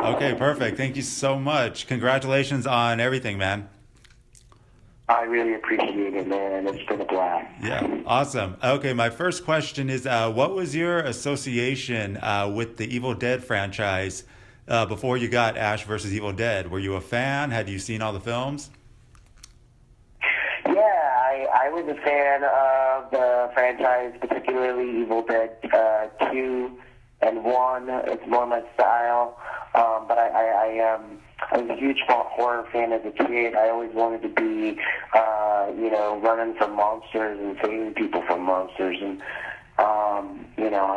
Okay, perfect. Thank you so much. Congratulations on everything, man. I really appreciate it, man. It's been a blast. Yeah, awesome. Okay, my first question is what was your association with the Evil Dead franchise before you got Ash versus Evil Dead? Were you a fan? Had you seen all the films? Yeah, I was a fan of the franchise, particularly Evil Dead 2 and 1. It's more my style. I was a huge horror fan as a kid. I always wanted to be, running from monsters and saving people from monsters. And,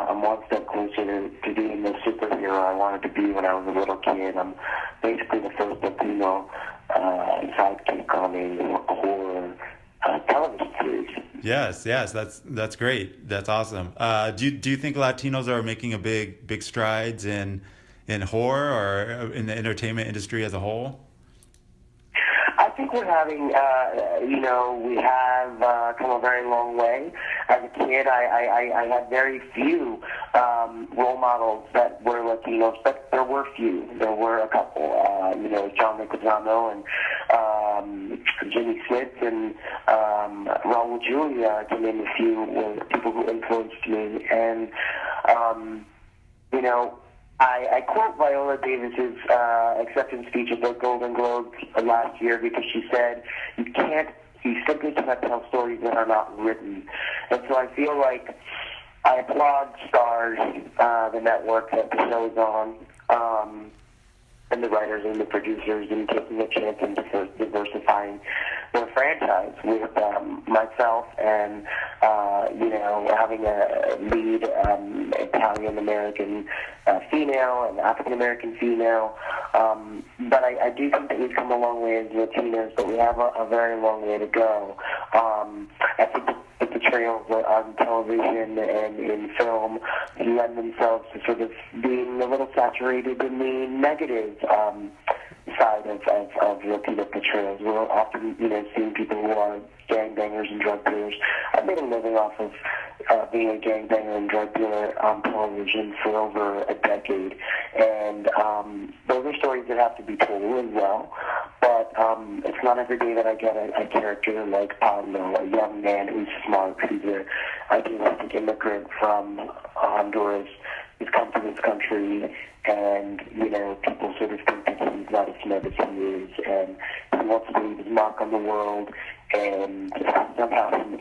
I'm one step closer to being the superhero I wanted to be when I was a little kid. I'm basically the first Latino sidekick on a horror television series. Yes, that's great. That's awesome. Do you think Latinos are making a big strides in horror or in the entertainment industry as a whole? I think we're having, we have come a very long way. As a kid, I had very few role models that were Latinos, but there were few. There were a couple, John Leguizamo and Jimmy Smith and Raul Julia, to name a few, were people who influenced me. And, I quote Viola Davis's acceptance speech at the Golden Globes last year because she said, you simply cannot tell stories that are not written. And so I feel like I applaud Starz, the network that the show is on, and the writers and the producers, and taking a chance and diversifying their franchise with myself and having a lead Italian American female and African American female. But I do think that we've come a long way as Latinos, but we have a very long way to go. I think the portrayals on television and in film lend themselves to sort of being a little saturated in the negative side of Latino portrayals. We're often, seeing people who are gangbangers and drug dealers. I've made a living off of being a gangbanger and drug dealer on television for over a decade, and those are stories that have to be told as well. But it's not every day that I get a character like Pablo, a young man who's smart, who's an idealistic immigrant from Honduras, who's come to this country, and people sort of think that he's not as smart as he is, and he wants to leave his mark on the world, and somehow he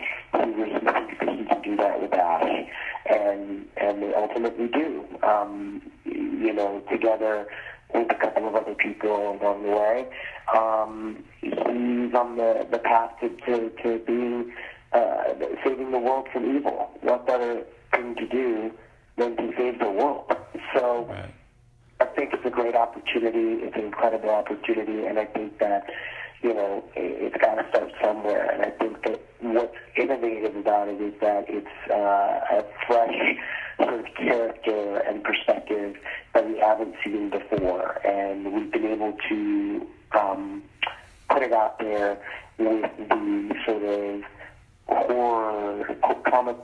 really thinks that he can do that with Ash, and they ultimately do. Together with a couple of other people along the way, he's on the path to being saving the world from evil. What better thing to do than to save the world? So. Right. I think it's a great opportunity. It's an incredible opportunity, and I think that, it's got to start somewhere. And I think that what's innovative about it is that it's a fresh sort of character and perspective that we haven't seen before. And we've been able to put it out there with the sort of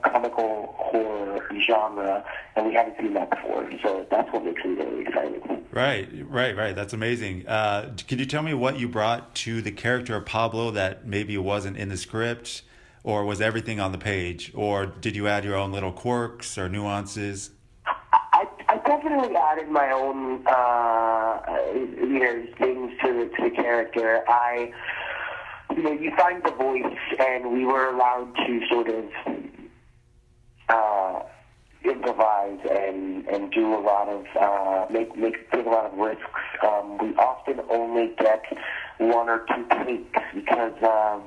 comical horror genre, and we haven't seen that before. So that's what makes me really excited. Right. That's amazing. Could you tell me what you brought to the character of Pablo that maybe wasn't in the script, or was everything on the page, or did you add your own little quirks or nuances? I definitely added my own, things to the character. You find the voice, and we were allowed to sort of improvise and do a lot of take a lot of risks. We often only get one or two takes because of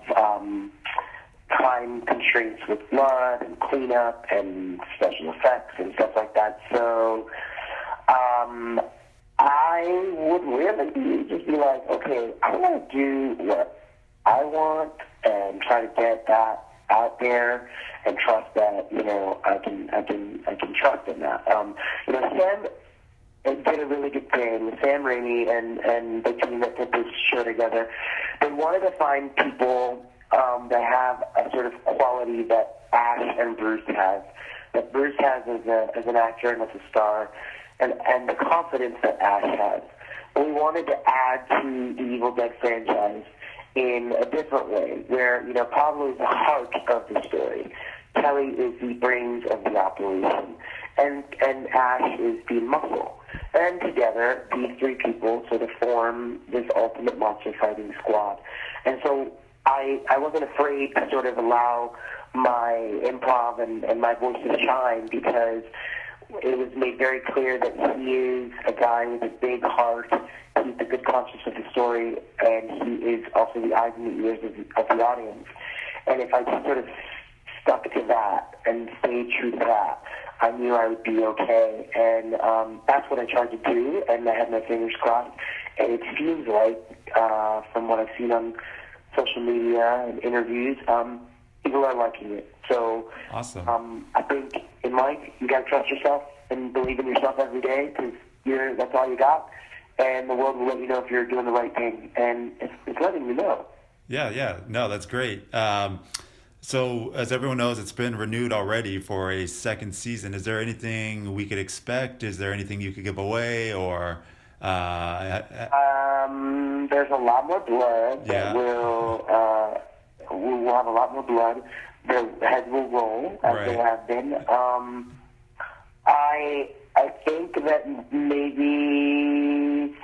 time constraints with blood and cleanup and special effects and stuff like that. So I would really just be like, okay, I want to do what I want and try to get that out there and trust that I can trust in that. Sam did a really good thing. Sam Raimi and the team that put this show together, they wanted to find people that have a sort of quality that Ash and Bruce has, that Bruce has as an actor and as a star, and the confidence that Ash has. we wanted to add to the Evil Dead franchise in a different way, where, Pablo is the heart of the story. Kelly is the brains of the operation, and Ash is the muscle. And together, these three people sort of form this ultimate monster fighting squad. And so I wasn't afraid to sort of allow my improv and my voice to shine, because it was made very clear that he is a guy with a big heart. He's the good conscience of the story, and he is also the eyes and the ears of the audience. And if I just sort of stuck to that and stayed true to that, I knew I would be okay. And that's what I tried to do, and I had my fingers crossed. And it seems like, from what I've seen on social media and interviews, people are liking it. So awesome. I think in life, you got to trust yourself and believe in yourself every day, because that's all you got. And the world will let you know if you're doing the right thing. And it's letting you know. Yeah. No, that's great. So as everyone knows, it's been renewed already for a second season. Is there anything we could expect? Is there anything you could give away? Or there's a lot more blood. Yeah. We will have a lot more blood. The heads will roll as they have been. I think that maybe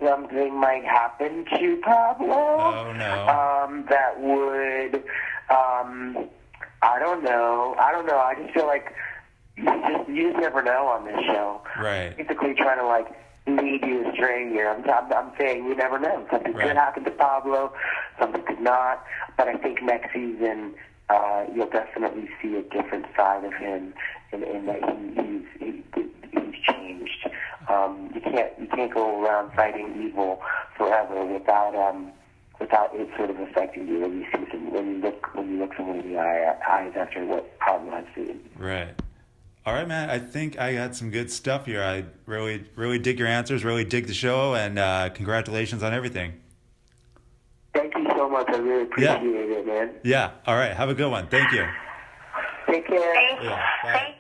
something might happen to Pablo. Oh no. That would. I don't know. I just feel like you just never know on this show. Right. Basically trying to lead you astray here. I'm saying you never know. Something could happen to Pablo. Something could not. But I think next season you'll definitely see a different side of him, in that he's changed. You can't go around fighting evil forever without it sort of affecting you when you look someone in the eyes after what Pablo has seen. Right. All right, man. I think I got some good stuff here. I really dig your answers. Really dig the show, and congratulations on everything. Thank you so much. I really appreciate it, man. Yeah. All right. Have a good one. Thank you. Take care. Yeah. Bye.